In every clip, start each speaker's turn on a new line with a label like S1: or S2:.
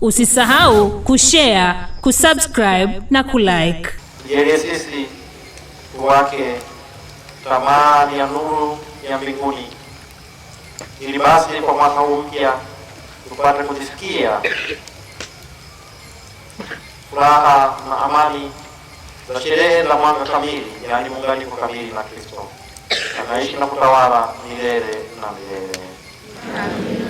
S1: Usisahau kushare, kusubscribe na kulike.
S2: Ili sisi tuwake tamaa ya nuru ya mbinguni, ili basi kwa mwaka huu mpya tupate kujisikia furaha na amani za sherehe za mwaka kamili, yaani muunganiko kamili na Kristo anaishi na kutawala milele na milele. Amen.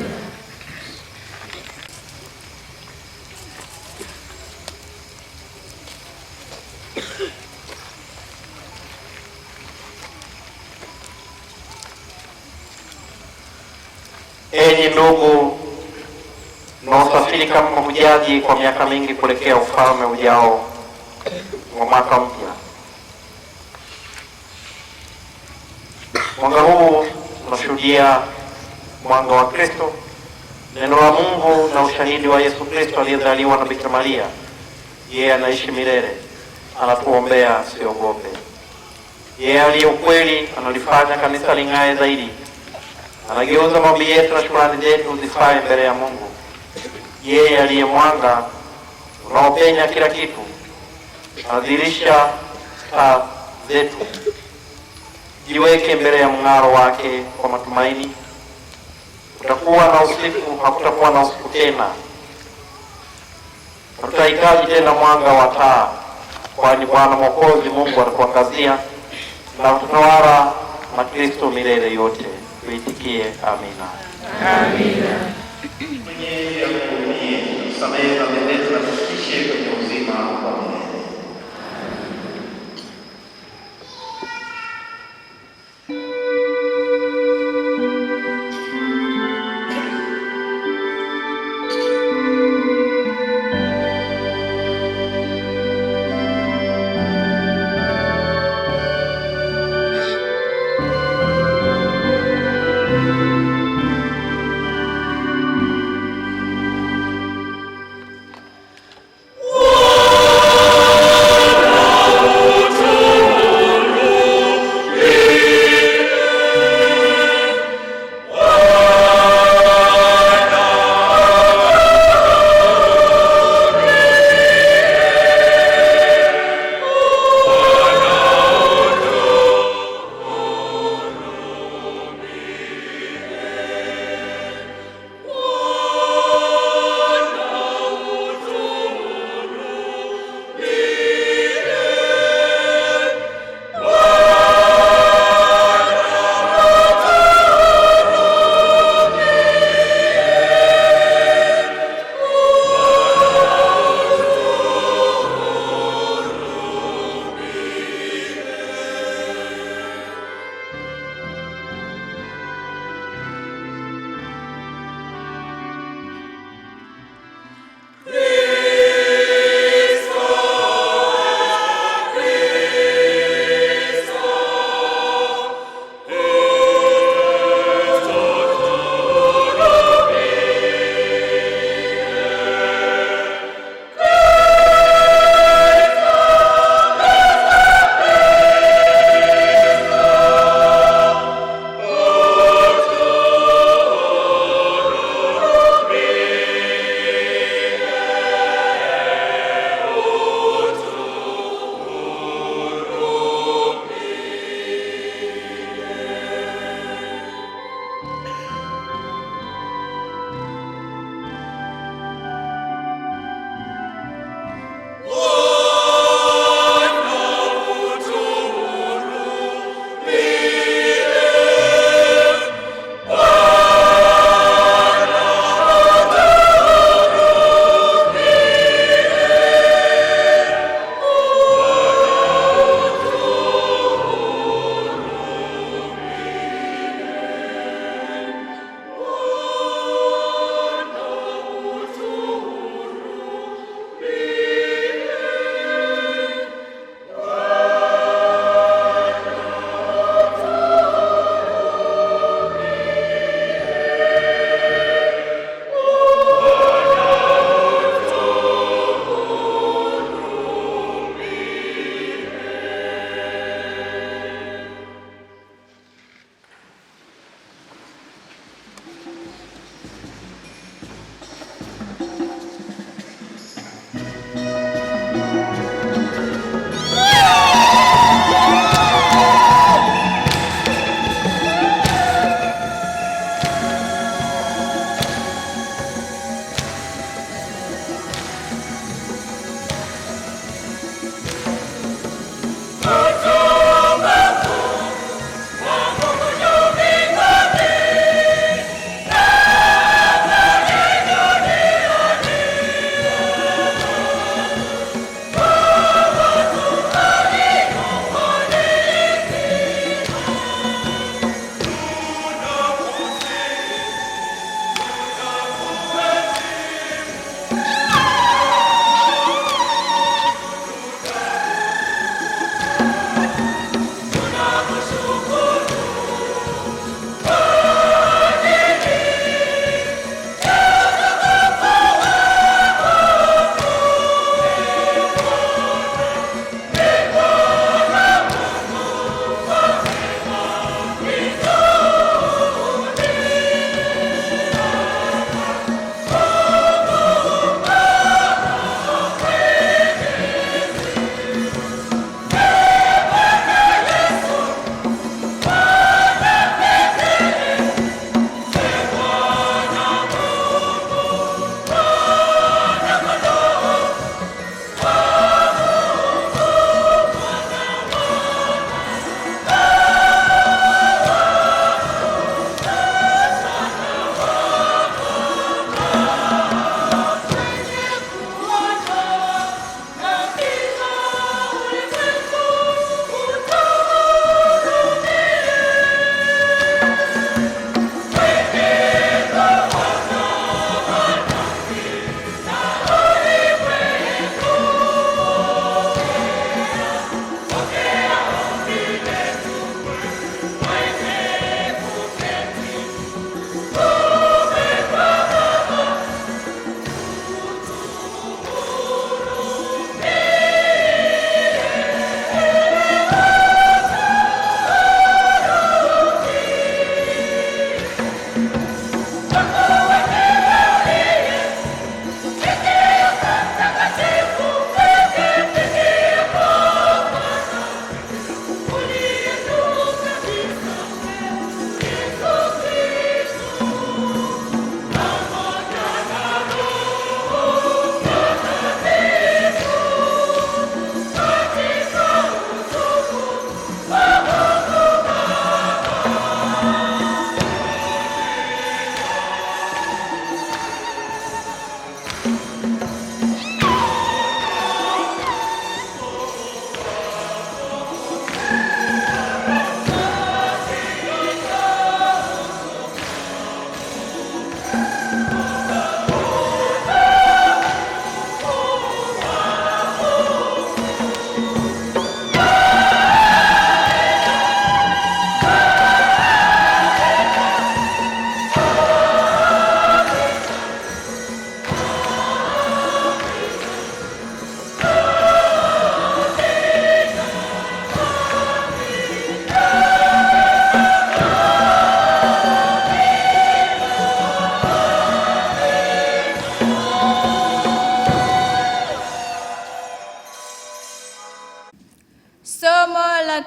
S2: Enyi ndugu, mnaosafiri kama mahujaji kwa miaka mingi kuelekea ufalme ujao wa mwaka mpya, mwanga huu tunashuhudia mwanga wa Kristo, neno la Mungu na ushahidi wa Yesu Kristo aliyezaliwa na Bikira Maria. Yeye anaishi milele, anatuombea siogope. Yeye aliye ukweli analifanya kanisa ling'ae zaidi, anageuza maombi yetu na shukrani zetu zifae mbele ya Mungu. Yeye aliye mwanga unaopenya kila kitu anadhihirisha taa zetu. Jiweke mbele ya mng'aro wake kwa matumaini. Utakuwa na usiku, hakutakuwa na usiku tena. Hatutahitaji tena mwanga wa taa, kwani Bwana Mwokozi Mungu atatuangazia na tutawala na Kristo milele yote. Tuitikie amina.
S3: Amina.
S2: Mwenye samehe na mendezi na kufikishe kwenye uzima wa milele.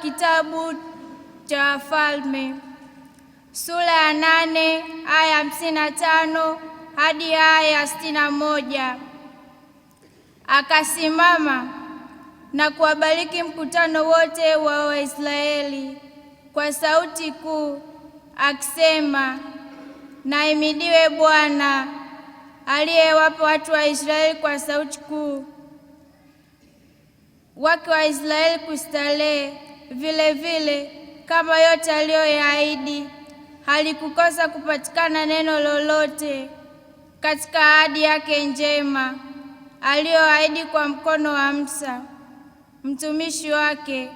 S3: kitabu cha Wafalme sura ya 8 aya 55 hadi aya 61. Akasimama na kuwabariki mkutano wote wa Waisraeli kwa sauti kuu akisema, na ahimidiwe Bwana aliyewapa watu wa Israeli kwa sauti kuu wake wa Israeli kustarehe, vile vile kama yote aliyoyaahidi. Halikukosa kupatikana neno lolote katika ahadi yake njema aliyoahidi kwa mkono wa Musa mtumishi wake.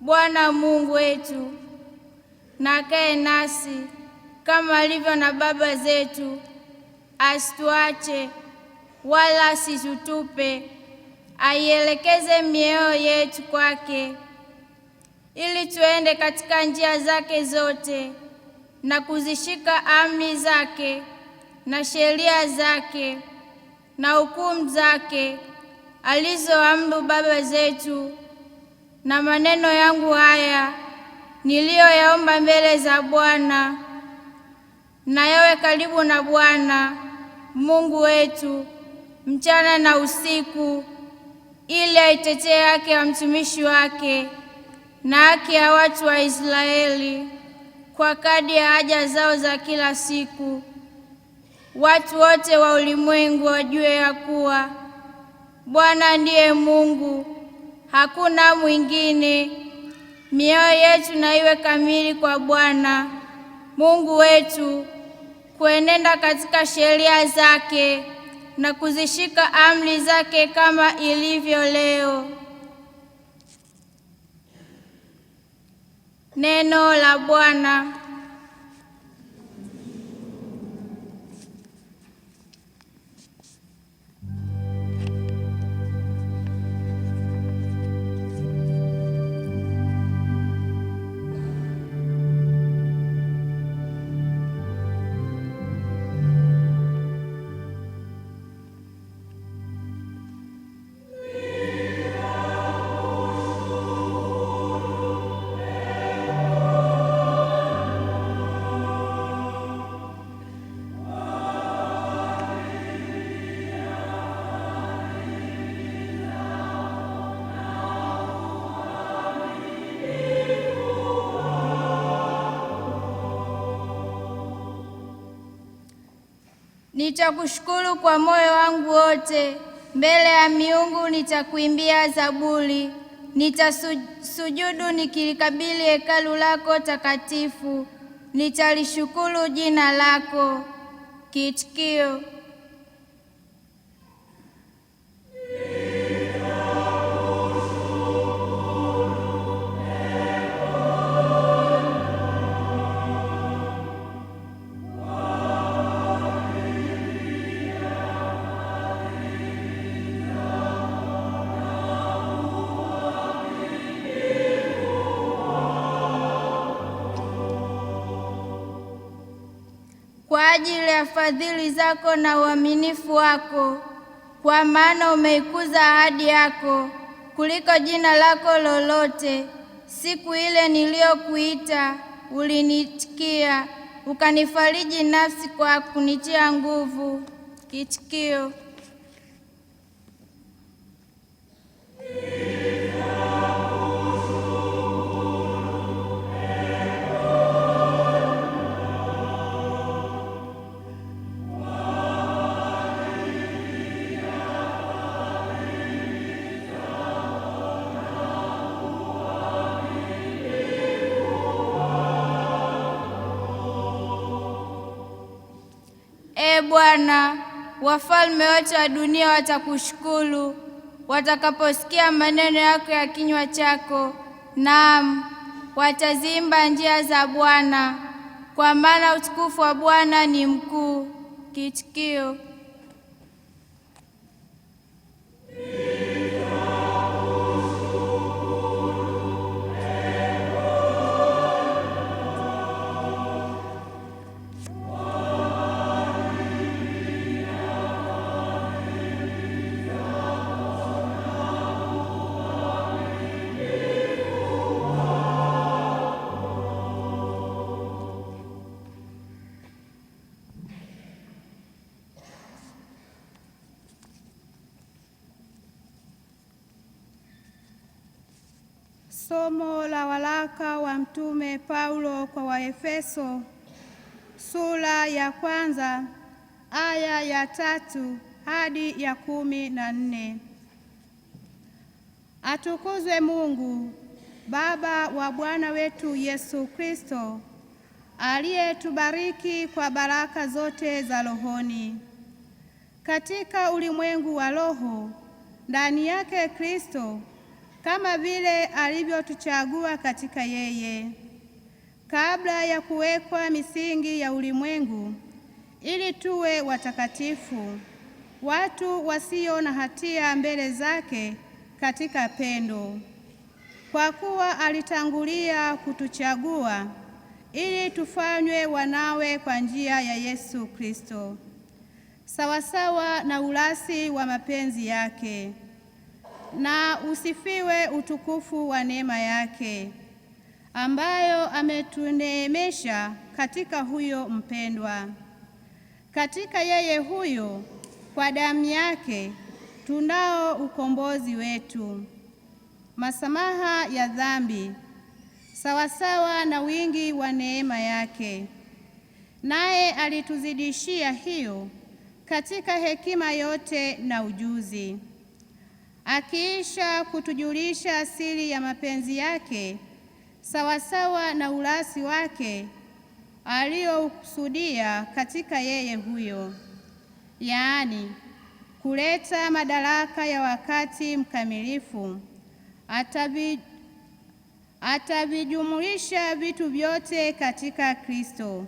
S3: Bwana Mungu wetu na akae nasi kama alivyo na baba zetu, asituache wala asitutupe, aielekeze mioyo yetu kwake, ili tuende katika njia zake zote na kuzishika amri zake na sheria zake na hukumu zake alizoamuru baba zetu. Na maneno yangu haya niliyoyaomba mbele za Bwana na yawe karibu na Bwana Mungu wetu mchana na usiku, ili aitetee haki ya mtumishi wake na haki ya watu wa Israeli kwa kadri ya haja zao za kila siku. Watu wote wa ulimwengu wajue ya kuwa Bwana ndiye Mungu, hakuna mwingine. Mioyo yetu na iwe kamili kwa Bwana Mungu wetu, kuenenda katika sheria zake na kuzishika amri zake kama ilivyo leo. Neno la Bwana. Nitakushukuru kwa moyo wangu wote, mbele ya miungu nitakuimbia zaburi. Nitasujudu nikilikabili hekalu lako takatifu, nitalishukuru jina lako. Kiitikio: kwa ajili ya fadhili zako na uaminifu wako, kwa maana umeikuza ahadi yako kuliko jina lako lolote. Siku ile niliyokuita uliniitikia, ukanifariji nafsi kwa kunitia nguvu. Kiitikio: Bwana, wafalme wote wa dunia watakushukuru watakaposikia maneno yako ya kinywa chako. Naam, wataziimba njia za Bwana, kwa maana utukufu wa Bwana ni mkuu. Kiitikio:
S4: Somo la waraka wa Mtume Paulo kwa Waefeso sura ya 1 aya ya 3 hadi ya 14. Atukuzwe Mungu Baba wa Bwana wetu Yesu Kristo, aliyetubariki kwa baraka zote za rohoni katika ulimwengu wa roho, ndani yake Kristo, kama vile alivyotuchagua katika yeye kabla ya kuwekwa misingi ya ulimwengu, ili tuwe watakatifu, watu wasio na hatia mbele zake katika pendo. Kwa kuwa alitangulia kutuchagua ili tufanywe wanawe kwa njia ya Yesu Kristo, sawasawa na urasi wa mapenzi yake, na usifiwe utukufu wa neema yake, ambayo ametuneemesha katika huyo mpendwa. Katika yeye huyo, kwa damu yake, tunao ukombozi wetu, masamaha ya dhambi, sawasawa na wingi wa neema yake. Naye alituzidishia hiyo katika hekima yote na ujuzi, akiisha kutujulisha siri ya mapenzi yake, sawasawa na urasi wake aliokusudia katika yeye huyo, yaani kuleta madaraka ya wakati mkamilifu. Atavijumulisha vitu vyote katika Kristo,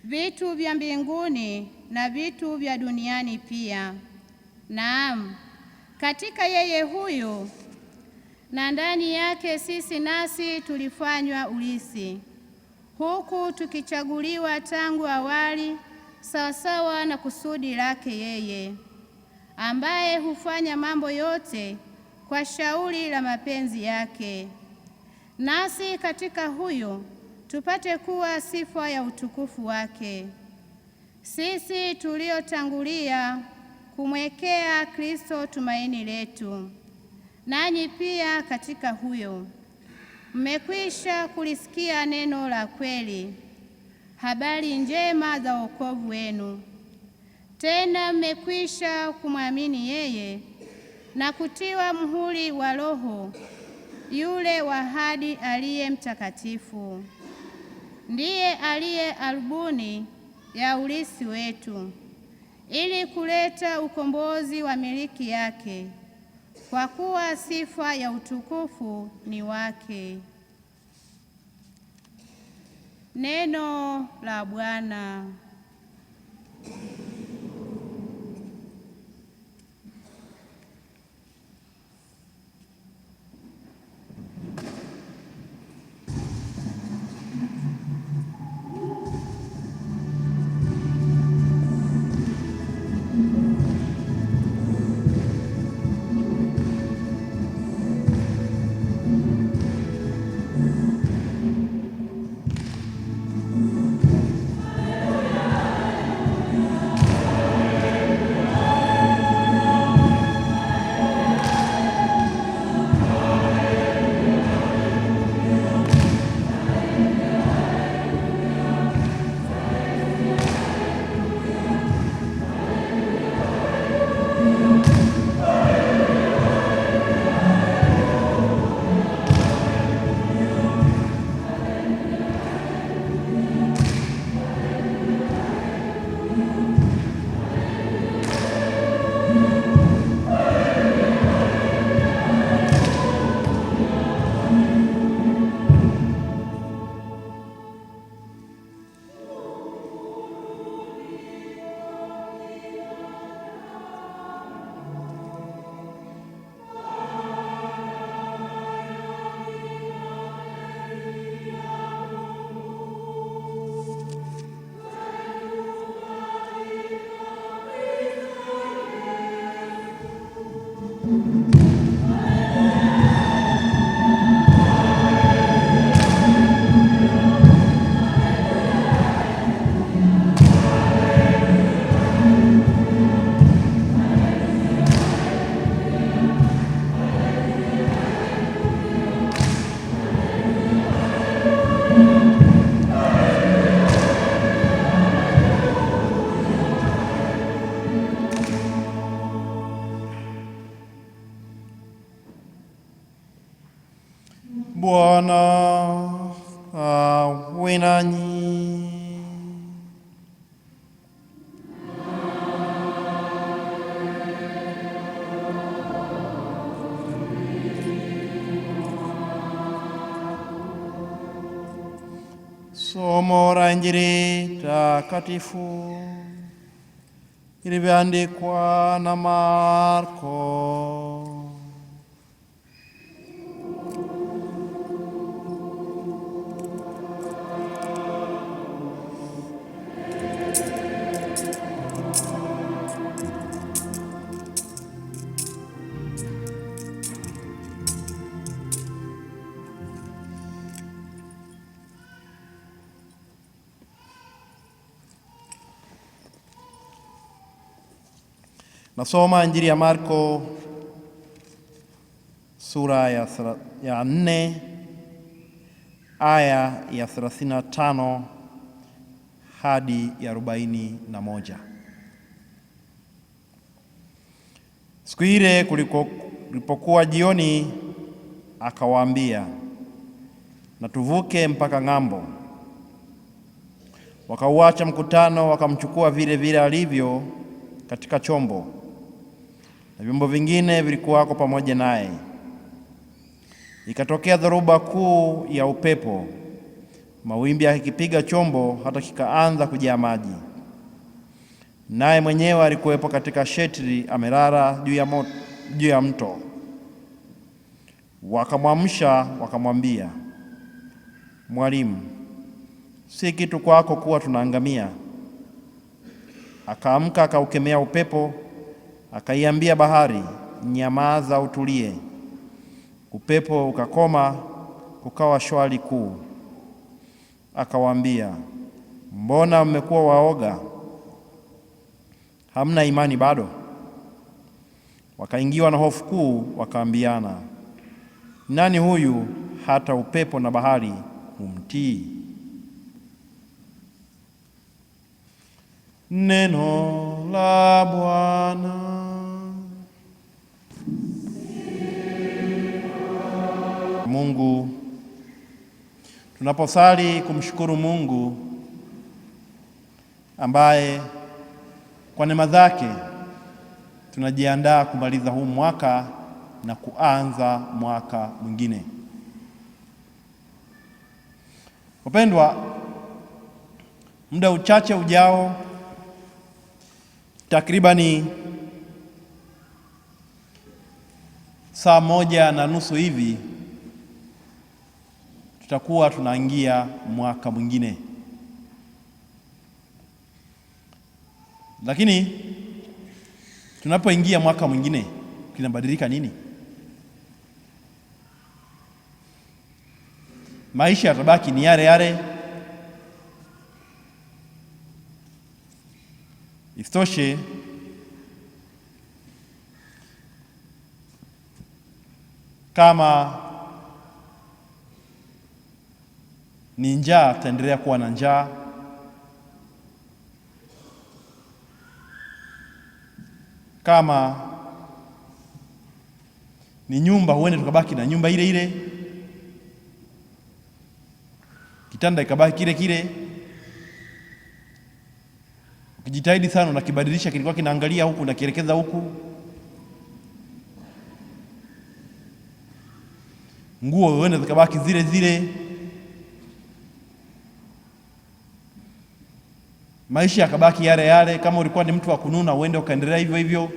S4: vitu vya mbinguni na vitu vya duniani pia. Naam, katika yeye huyo na ndani yake sisi nasi tulifanywa urithi, huku tukichaguliwa tangu awali sawasawa na kusudi lake yeye, ambaye hufanya mambo yote kwa shauri la mapenzi yake, nasi katika huyo tupate kuwa sifa ya utukufu wake. Sisi tuliotangulia kumwekea Kristo tumaini letu, nanyi pia katika huyo mmekwisha kulisikia neno la kweli, habari njema za wokovu wenu. Tena mmekwisha kumwamini yeye na kutiwa muhuri wa Roho yule wa ahadi, aliye mtakatifu. Ndiye aliye arubuni ya urithi wetu, ili kuleta ukombozi wa miliki yake, kwa kuwa sifa ya utukufu ni wake. Neno la Bwana.
S5: Bwana awe nanyi. Somo la Injili takatifu ilivyoandikwa na Marko. Nasoma Injili ya Marko sura ya 4 aya ya 35 hadi ya 41. Siku ile kulipokuwa jioni, akawaambia, na tuvuke mpaka ng'ambo. Wakauacha mkutano, wakamchukua vile vile alivyo katika chombo, na vyombo vingine vilikuwako pamoja naye. Ikatokea dhoruba kuu ya upepo, mawimbi yakipiga chombo hata kikaanza kujaa maji. Naye mwenyewe alikuwepo katika shetri, amelala juu ya mto. Wakamwamsha wakamwambia, Mwalimu, si kitu kwako kuwa tunaangamia. Akaamka, akaukemea upepo, akaiambia bahari, nyamaza, utulie. Upepo ukakoma, kukawa shwari kuu. Akawaambia, mbona mmekuwa waoga? Hamna imani bado? Wakaingiwa na hofu kuu, wakaambiana, nani huyu hata upepo na bahari humtii? Neno la Bwana. Mungu, tunaposali kumshukuru Mungu ambaye kwa neema zake tunajiandaa kumaliza huu mwaka na kuanza mwaka mwingine. Wapendwa, muda uchache ujao, takribani saa 1:30 hivi, tutakuwa tunaingia mwaka mwingine. Lakini tunapoingia mwaka mwingine, kinabadilika nini? Maisha yatabaki ni yale yale. Isitoshe, kama ni njaa, tutaendelea kuwa na njaa. Kama ni nyumba, huende tukabaki na nyumba ile ile, kitanda ikabaki kile kile. Ukijitahidi sana unakibadilisha, kilikuwa kinaangalia huku na kielekeza huku. Nguo huende zikabaki zile zile. Maisha yakabaki yale yale. Kama ulikuwa ni mtu wa kununa, uende ukaendelea hivyo hivyo.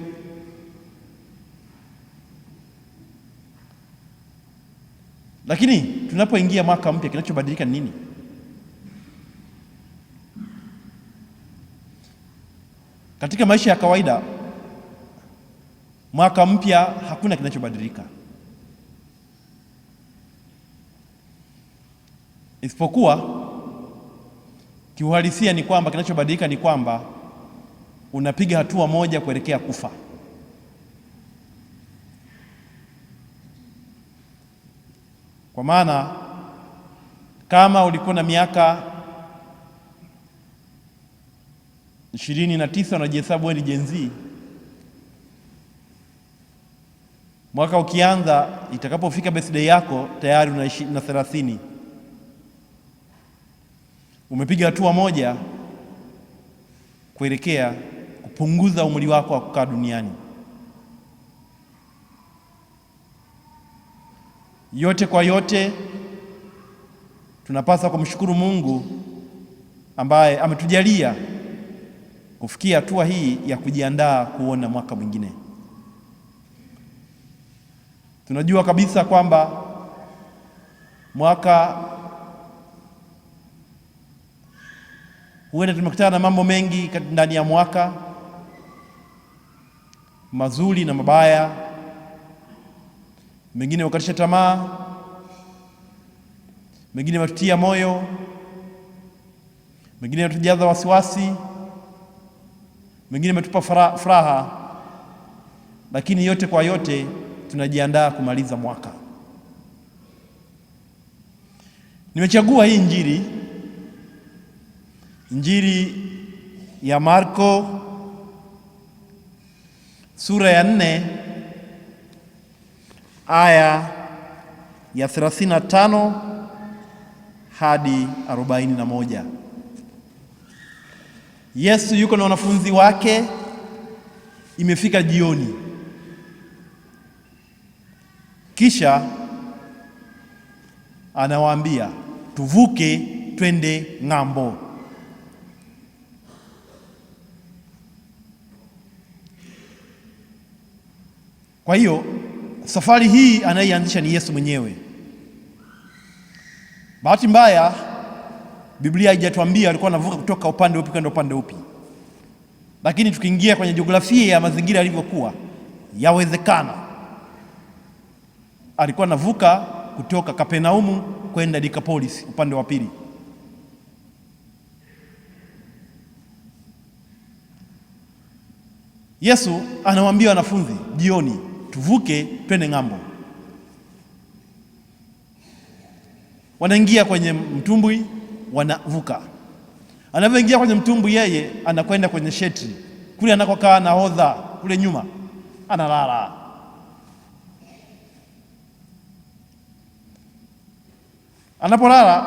S5: Lakini tunapoingia mwaka mpya, kinachobadilika ni nini? Katika maisha ya kawaida, mwaka mpya hakuna kinachobadilika, isipokuwa kiuhalisia ni kwamba kinachobadilika ni kwamba unapiga hatua moja kuelekea kufa. Kwa maana kama ulikuwa na miaka 29 unajihesabu wewe ni Gen Z, Mwaka ukianza, itakapofika birthday yako tayari una 30. Umepiga hatua moja kuelekea kupunguza umri wako wa kukaa duniani. Yote kwa yote, tunapaswa kumshukuru Mungu ambaye ametujalia kufikia hatua hii ya kujiandaa kuona mwaka mwingine. Tunajua kabisa kwamba mwaka huenda tumekutana na mambo mengi ndani ya mwaka, mazuri na mabaya, mengine wakatisha tamaa, mengine watutia moyo, mengine watujaza wasiwasi, mengine metupa furaha, lakini yote kwa yote tunajiandaa kumaliza mwaka. Nimechagua hii Injili ya Marko sura ya 4 aya ya 35 hadi 41. Yesu yuko na wanafunzi wake, imefika jioni. Kisha anawaambia tuvuke twende ng'ambo. Kwa hiyo safari hii anayeanzisha ni Yesu mwenyewe. Bahati mbaya Biblia haijatuambia alikuwa anavuka kutoka upande upi kwenda upande upi, lakini tukiingia kwenye jiografia ya mazingira yalivyokuwa, yawezekana alikuwa anavuka kutoka Kapenaumu kwenda Decapolis upande wa pili. Yesu anawaambia wanafunzi jioni, tuvuke twende ng'ambo. Wanaingia kwenye mtumbwi, wanavuka. Anapoingia kwenye mtumbwi, yeye anakwenda kwenye shetri kule anakokaa nahodha kule nyuma, analala. Anapolala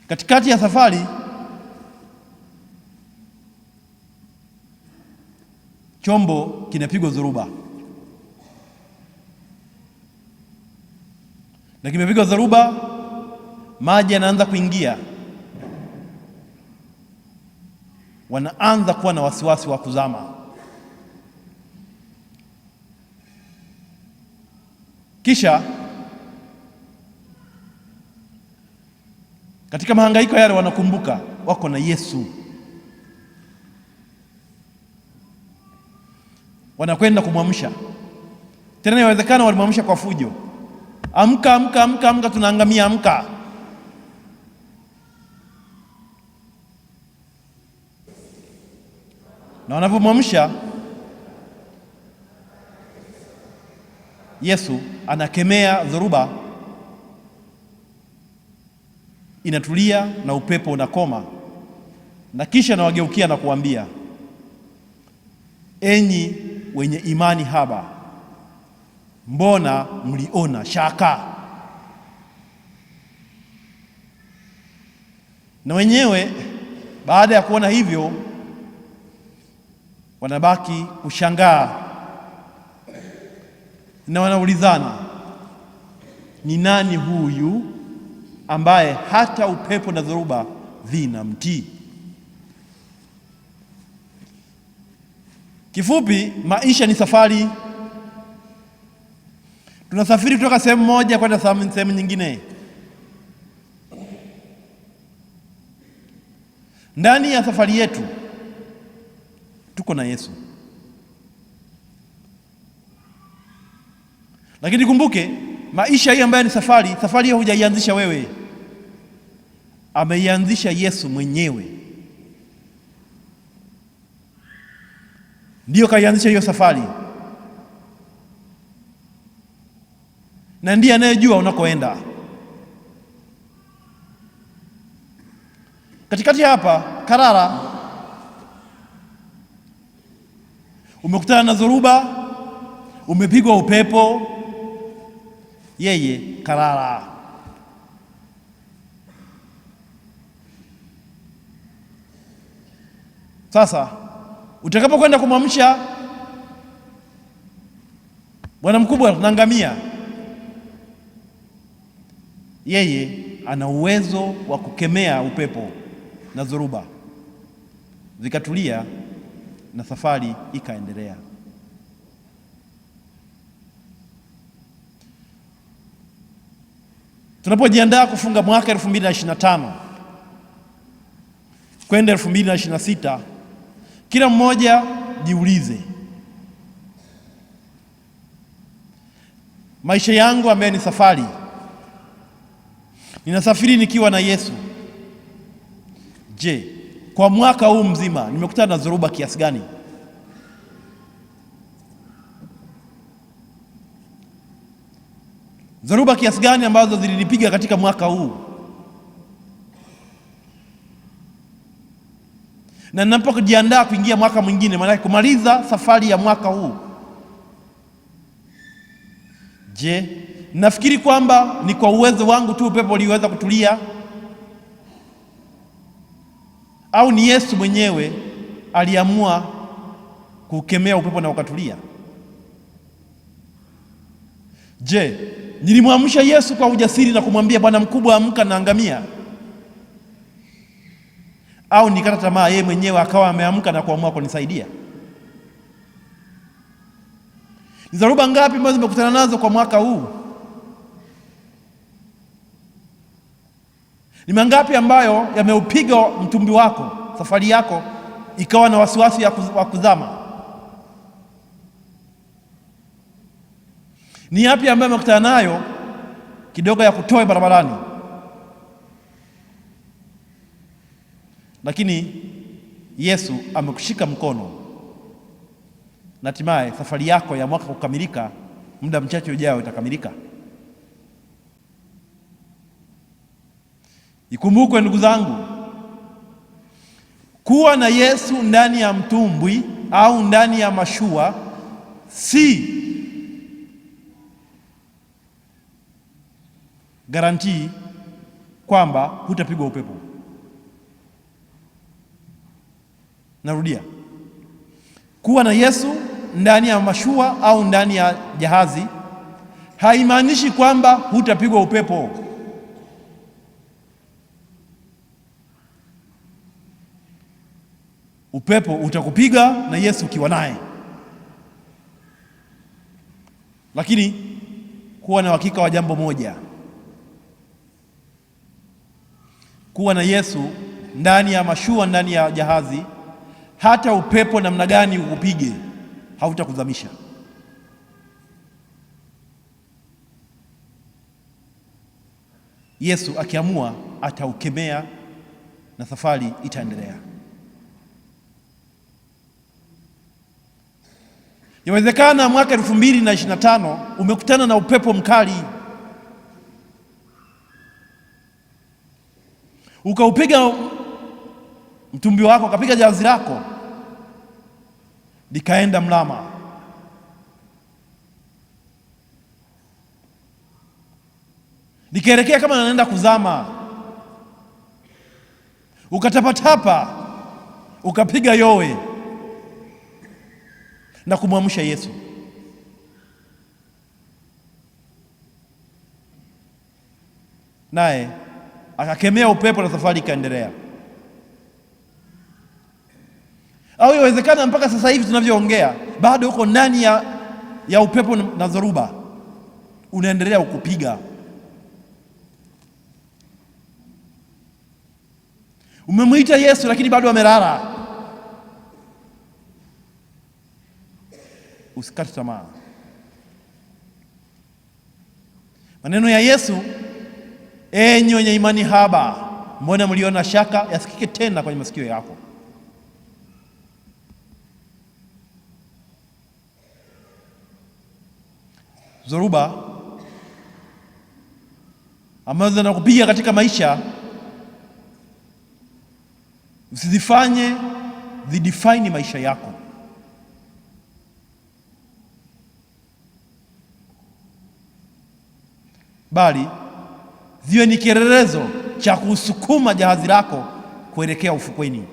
S5: katikati ya safari, chombo kinapigwa dhoruba, na kimepigwa dhoruba, maji yanaanza kuingia, wanaanza kuwa na wasiwasi wa kuzama. Kisha katika mahangaiko yale wanakumbuka wako na Yesu. Wanakwenda kumwamsha. Tena inawezekana walimwamsha kwa fujo. Amka, amka, amka, amka, tunaangamia, amka. Na wanapomwamsha, Yesu anakemea dhoruba, inatulia na upepo unakoma, na kisha anawageukia na kuambia, enyi wenye imani haba, mbona mliona shaka? Na wenyewe baada ya kuona hivyo wanabaki kushangaa na wanaulizana, ni nani huyu ambaye hata upepo na dhoruba vinamtii? Kifupi, maisha ni safari. Tunasafiri kutoka sehemu moja kwenda sehemu nyingine. Ndani ya safari yetu tuko na Yesu. Lakini kumbuke, maisha hii ambayo ni safari hiyo hujaianzisha wewe. Ameianzisha Yesu mwenyewe. Ndiyo kaianzisha hiyo safari, na ndiye anayejua unakoenda. Katikati hapa Karara Umekutana na dhoruba, umepigwa upepo, yeye kalala. Sasa utakapokwenda kumwamsha bwana mkubwa, tunaangamia, yeye ana uwezo wa kukemea upepo na dhoruba, zikatulia na safari ikaendelea. Tunapojiandaa kufunga mwaka 2025 kwenda 2026, kila mmoja jiulize, maisha yangu ambaye ni safari, ninasafiri nikiwa na Yesu. Je, kwa mwaka huu mzima nimekutana na dhoruba kiasi gani? Dhoruba kiasi gani ambazo zilinipiga katika mwaka huu? Na ninapojiandaa kuingia mwaka mwingine, maana kumaliza safari ya mwaka huu, je, nafikiri kwamba ni kwa uwezo wangu tu upepo uliweza kutulia, au ni Yesu mwenyewe aliamua kukemea upepo na ukatulia? Je, nilimwamsha Yesu kwa ujasiri na kumwambia bwana mkubwa, amka na angamia, au nikata tamaa yeye mwenyewe akawa ameamka na kuamua kunisaidia? Ni dhoruba ngapi ambazo nimekutana nazo kwa mwaka huu? Ni mangapi ambayo yameupiga mtumbi wako, safari yako ikawa na wasiwasi wa kuzama? Ni yapi ambayo umekutana nayo kidogo ya kutoa barabarani, lakini Yesu amekushika mkono na hatimaye safari yako ya mwaka kukamilika, muda mchache ujao itakamilika. Ikumbukwe ndugu zangu, kuwa na Yesu ndani ya mtumbwi au ndani ya mashua si garantii kwamba hutapigwa upepo. Narudia, kuwa na Yesu ndani ya mashua au ndani ya jahazi haimaanishi kwamba hutapigwa upepo. Upepo utakupiga na Yesu ukiwa naye, lakini kuwa na uhakika wa jambo moja: kuwa na Yesu ndani ya mashua, ndani ya jahazi, hata upepo namna gani ukupige hautakuzamisha. Yesu akiamua ataukemea na safari itaendelea. Yawezekana mwaka 2025 umekutana na upepo mkali, ukaupiga mtumbi wako, ukapiga jahazi lako likaenda mlama. Likaelekea kama naenda kuzama, ukatapatapa, ukapiga yowe na kumwamsha Yesu. Naye akakemea upepo na safari ikaendelea. Au inawezekana mpaka sasa hivi tunavyoongea bado uko ndani ya upepo na dhoruba, unaendelea kukupiga. Umemwita Yesu lakini bado amelala. Usikate tamaa. Maneno ya Yesu, enyi wenye imani haba, mbona mliona shaka, yasikike tena kwenye masikio yako. Dhoruba ambazo zinakupiga katika maisha, usizifanye zidefine maisha yako. bali ziwe ni kielelezo cha kusukuma jahazi lako kuelekea ufukweni.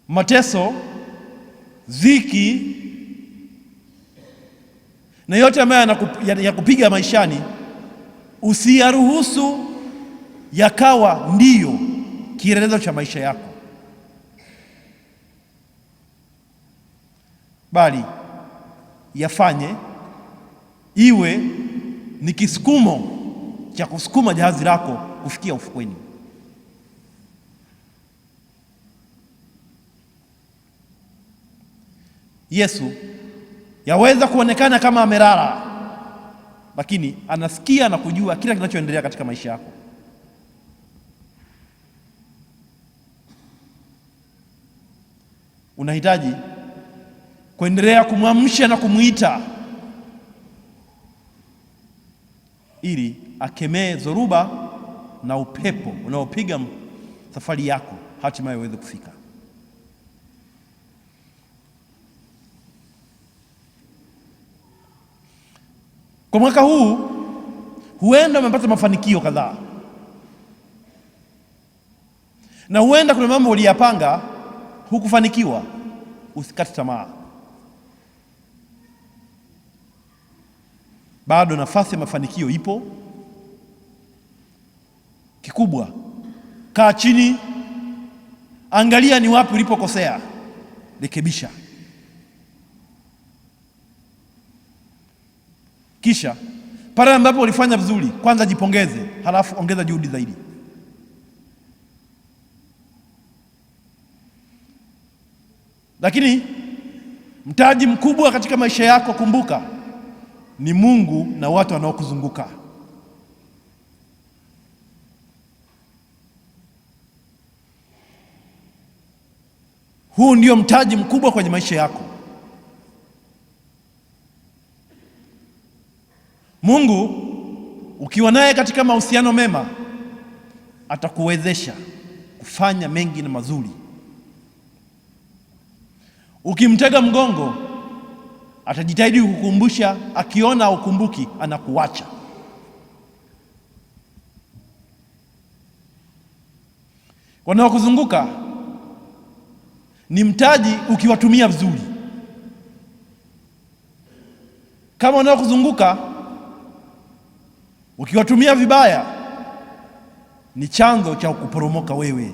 S5: Mateso, dhiki na yote ambayo yakupiga maishani, usiyaruhusu yakawa ndiyo kielelezo cha maisha yako, bali yafanye iwe ni kisukumo cha kusukuma jahazi lako kufikia ufukweni. Yesu yaweza kuonekana kama amelala, lakini anasikia na kujua kila kinachoendelea katika maisha yako. Unahitaji kuendelea kumwamsha na kumuita ili akemee dhoruba na upepo unaopiga safari yako hatimaye uweze kufika. Kwa mwaka huu huenda umepata mafanikio kadhaa, na huenda kuna mambo uliyapanga hukufanikiwa. Usikate tamaa, bado nafasi ya mafanikio ipo. Kikubwa, kaa chini, angalia ni wapi ulipokosea, rekebisha. Kisha pale ambapo ulifanya vizuri, kwanza jipongeze, halafu ongeza juhudi zaidi. Lakini mtaji mkubwa katika maisha yako, kumbuka, ni Mungu na watu wanaokuzunguka. Huu ndio mtaji mkubwa kwenye maisha yako. Mungu ukiwa naye katika mahusiano mema, atakuwezesha kufanya mengi na mazuri. Ukimtega mgongo, atajitahidi kukukumbusha, akiona ukumbuki anakuacha. Wanaokuzunguka ni mtaji ukiwatumia vizuri. Kama wanaokuzunguka ukiwatumia vibaya, ni chanzo cha kuporomoka wewe.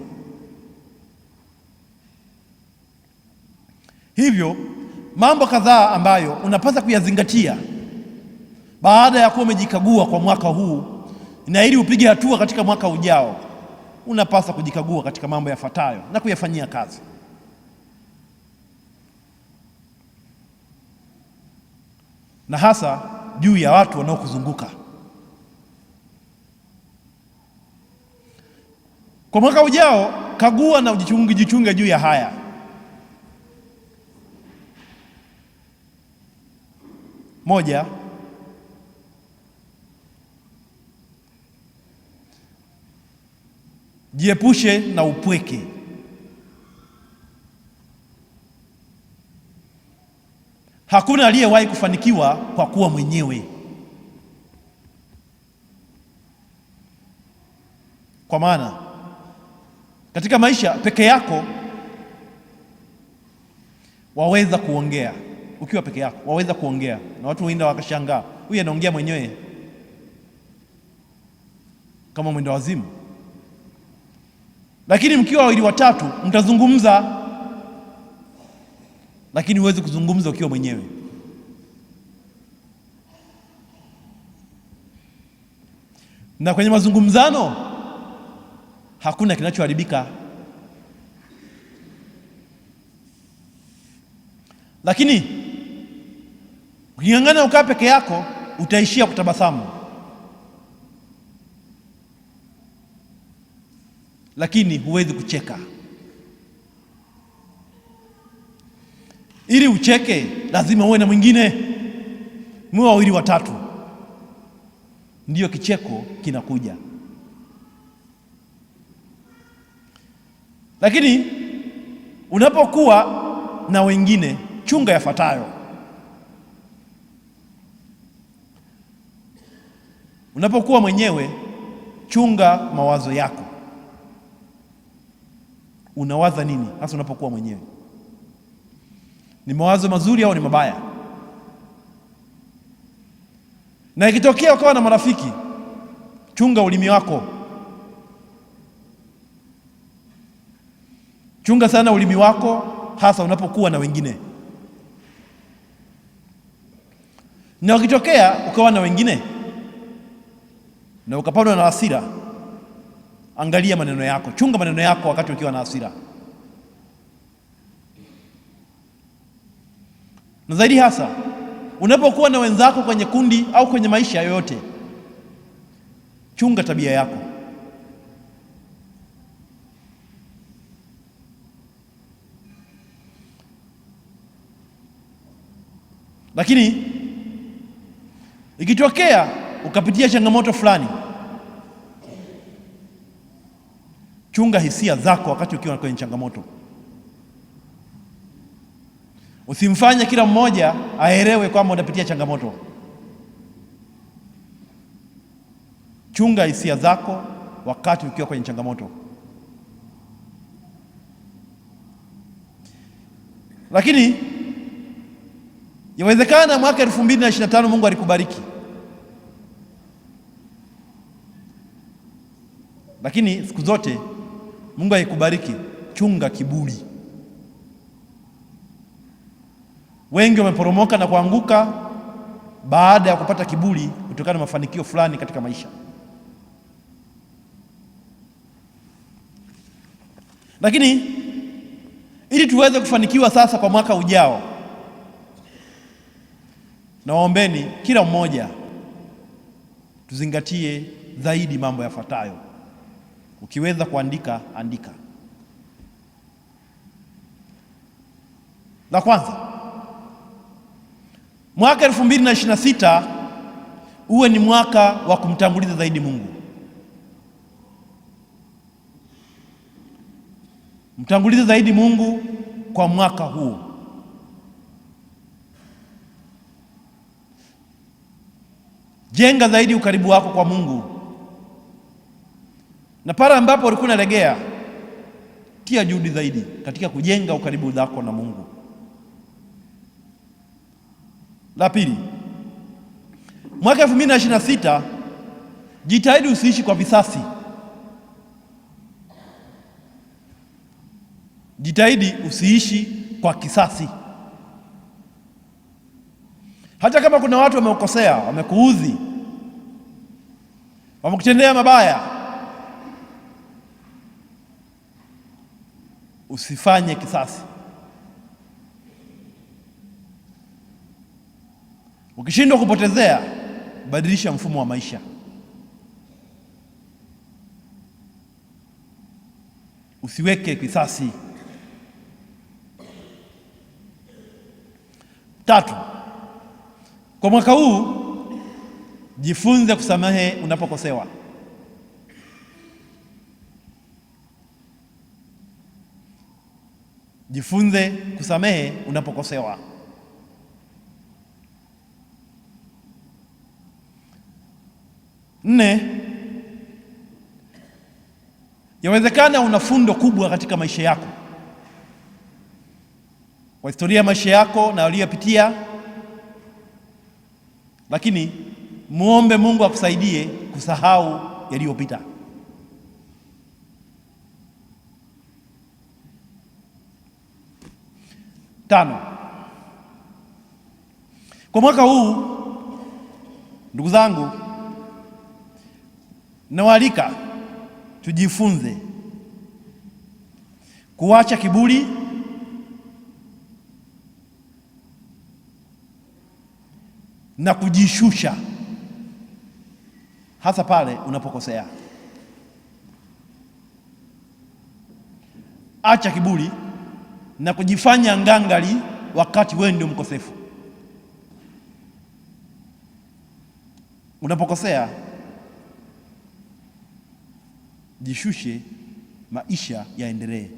S5: Hivyo mambo kadhaa ambayo unapaswa kuyazingatia baada ya kuwa umejikagua kwa mwaka huu, na ili upige hatua katika mwaka ujao, unapaswa kujikagua katika mambo yafuatayo na kuyafanyia kazi. Na hasa juu ya watu wanaokuzunguka. Kwa mwaka ujao, kagua na jichunge juu ya haya. Moja, jiepushe na upweke. Hakuna aliyewahi kufanikiwa kwa kuwa mwenyewe. Kwa maana katika maisha peke yako waweza kuongea. Ukiwa peke yako waweza kuongea na watu wengine wakashangaa, huyu anaongea mwenyewe kama mwenda wazimu. Lakini mkiwa wawili watatu mtazungumza, lakini huwezi kuzungumza ukiwa mwenyewe. Na kwenye mazungumzano hakuna kinachoharibika. Lakini uking'ang'ana ukaa peke yako, utaishia kutabasamu, lakini huwezi kucheka. Ili ucheke lazima uwe na mwingine, mwe wawili watatu, ndiyo kicheko kinakuja. Lakini unapokuwa na wengine, chunga yafuatayo. Unapokuwa mwenyewe, chunga mawazo yako. Unawaza nini hasa unapokuwa mwenyewe? Ni mawazo mazuri au ni mabaya? Na ikitokea ukawa na marafiki, chunga ulimi wako. Chunga sana ulimi wako, hasa unapokuwa na wengine. Na ukitokea ukawa na wengine na ukapandwa na hasira, angalia maneno yako. Chunga maneno yako wakati ukiwa na hasira. Na zaidi hasa unapokuwa na wenzako kwenye kundi au kwenye maisha yoyote, chunga tabia yako. Lakini ikitokea ukapitia changamoto fulani, chunga hisia zako wakati ukiwa kwenye changamoto. Usimfanye kila mmoja aelewe kwamba unapitia changamoto. Chunga hisia zako wakati ukiwa kwenye changamoto. Lakini yawezekana mwaka 2025 Mungu alikubariki, lakini siku zote Mungu haikubariki, chunga kiburi. Wengi wameporomoka na kuanguka baada ya kupata kiburi kutokana na mafanikio fulani katika maisha. Lakini ili tuweze kufanikiwa sasa kwa mwaka ujao, nawaombeni kila mmoja tuzingatie zaidi mambo yafuatayo. Ukiweza kuandika, andika. La kwanza, mwaka 2026 uwe ni mwaka wa kumtanguliza zaidi Mungu. Mtangulize zaidi Mungu kwa mwaka huu. Jenga zaidi ukaribu wako kwa Mungu. Na pale ambapo ulikuwa unalegea, tia juhudi zaidi katika kujenga ukaribu wako na Mungu. La pili, mwaka 2026 jitahidi usiishi kwa visasi. Jitahidi usiishi kwa kisasi. Hata kama kuna watu wamekukosea, wamekuudhi, wamekutendea mabaya, usifanye kisasi. Ukishindwa kupotezea, badilisha mfumo wa maisha. Usiweke kisasi. Tatu, kwa mwaka huu jifunze kusamehe unapokosewa. Jifunze kusamehe unapokosewa. Nne, yawezekana una fundo kubwa katika maisha yako, kwa historia ya maisha yako na uliyopitia, lakini muombe Mungu akusaidie kusahau yaliyopita. Tano, kwa mwaka huu ndugu zangu, nawaalika tujifunze kuacha kiburi, na kujishusha hasa pale unapokosea. Acha kiburi na kujifanya ngangali wakati wewe ndio mkosefu. Unapokosea, jishushe, maisha yaendelee.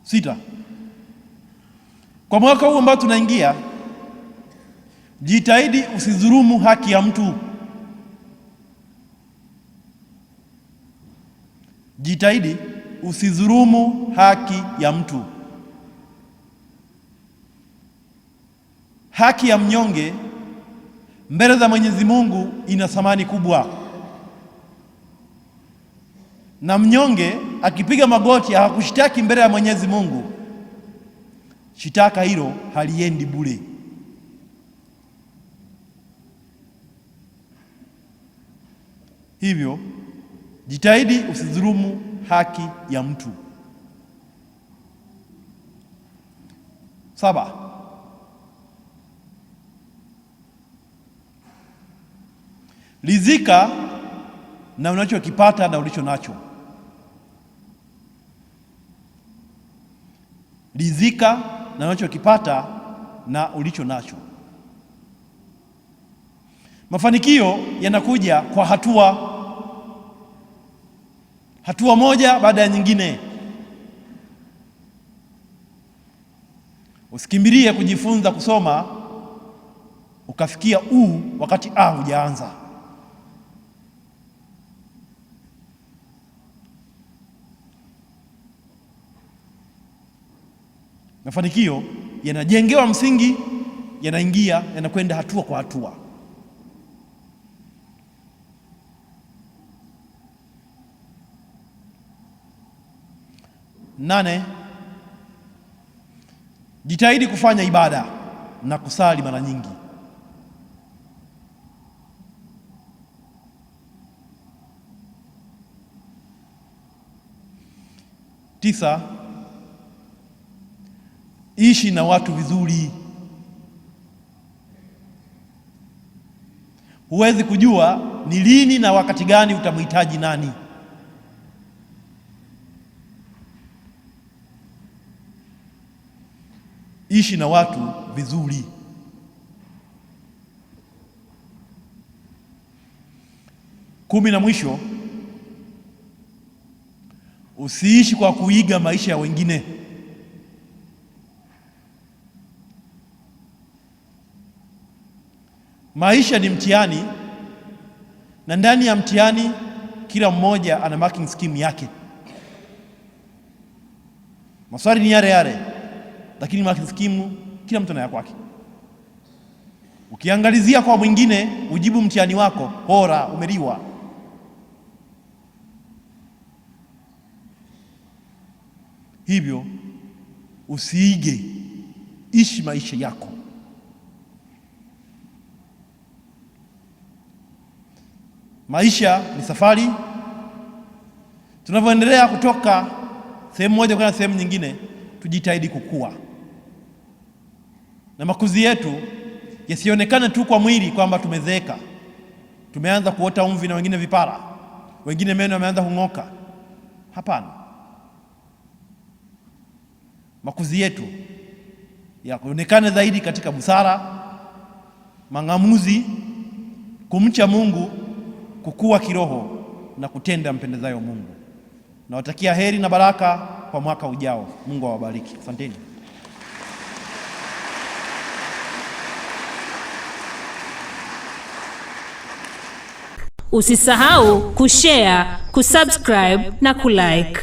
S5: Sita, kwa mwaka huu ambao tunaingia, Jitahidi usidhulumu haki ya mtu. Jitahidi usidhulumu haki ya mtu. Haki ya mnyonge mbele za Mwenyezi Mungu ina thamani kubwa, na mnyonge akipiga magoti hakushtaki mbele ya Mwenyezi Mungu, shitaka hilo haliendi bure. Hivyo jitahidi usidhulumu haki ya mtu. 7, ridhika na unachokipata na ulicho nacho. Ridhika na unachokipata na ulicho nacho. Mafanikio yanakuja kwa hatua moja baada ya nyingine. Usikimbilie kujifunza kusoma ukafikia wakati hujaanza. Mafanikio yanajengewa msingi, yanakwenda hatua kwa hatua. 8, jitahidi kufanya ibada na kusali mara nyingi. 9, ishi na watu vizuri. Huwezi kujua ni lini na wakati gani utamhitaji nani. Ishi na watu vizuri. 10 na mwisho, usiishi kwa kuiga maisha ya wengine. Maisha ni mtihani, na ndani ya mtihani kila mmoja ana marking scheme yake. Maswali ni yale, lakini marking scheme kila mtu anayo kwake. Ukiangalizia kwa mwingine ujibu mtihani wako, bora umeliwa. Hivyo usiige, ishi maisha yako. Maisha ni safari. Tunavyoendelea kutoka sehemu moja kwenda sehemu nyingine, tujitahidi kukua, na makuzi yetu yasionekane tu kwa mwili kwamba tumezeeka, tumeanza kuota mvi na wengine vipara, wengine meno yameanza kung'oka. Hapana, makuzi yetu yaonekane zaidi katika busara, mang'amuzi, kumcha Mungu, kukua kiroho na kutenda mpendezayo Mungu. Nawatakia heri na baraka kwa mwaka ujao. Mungu awabariki. Asanteni.
S1: Usisahau kushare, kusubscribe na kulike.